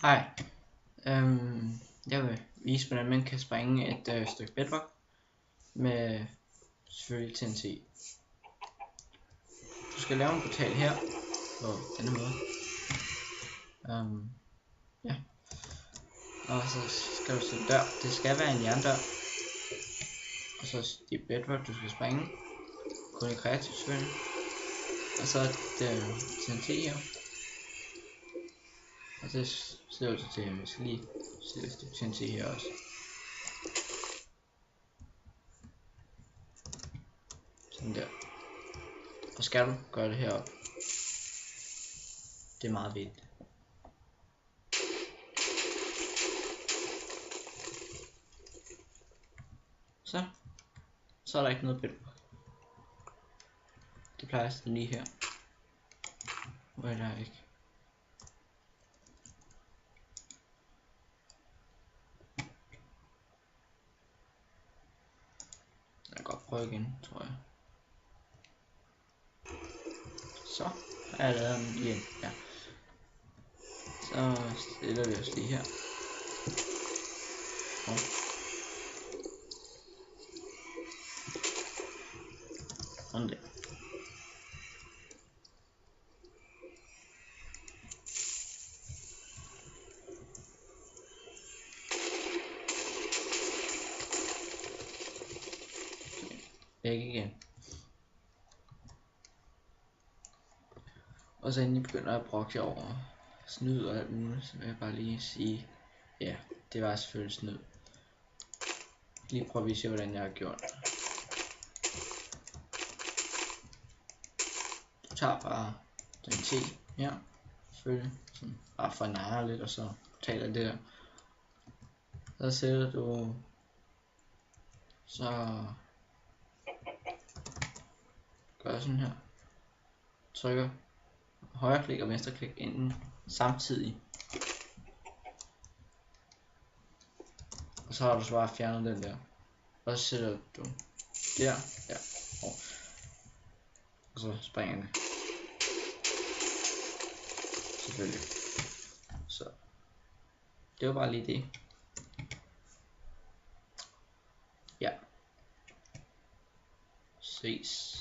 Hej. Jeg vil vise, hvordan man kan springe et stykke bedrock med selvfølgelig TNT. Du skal lave en portal her på denne måde. Ja. Og så skal du sætte dør. Det skal være en jerndør. Og så de bedrock du skal springe. Kun i kreativ selvfølgelig. Og så et TNT her. Og det ser ud til, at vi skal lige sætte et stykke TNT her også. Sådan der. Og skal du gøre det heroppe. Det er meget vigtigt. Så er der ikke noget bedrock. Det plejer at stå lige her. Hvor er der ikke? Jeg kan godt prøve igen, tror jeg. Så er jeg lavet den igen. Ja. Så stiller vi os lige her. Sådan der. Væk igen. Og så inden I begynder at brokke jer over snyd og alt muligt, så vil jeg bare lige sige, ja, det var selvfølgelig snyd. Lige prøve at vise jer, hvordan jeg har gjort. Du tager bare den te her, selvfølgelig, sådan, bare for at narre lidt, og så taler det der. Så sætter du, så gør sådan her, trykker højre klik og venstre klik inden samtidig. Og så har du så bare fjernet den der. Og så sætter du der, ja, og så springer det. Selvfølgelig. Så det var bare lige det. Ja. Ses.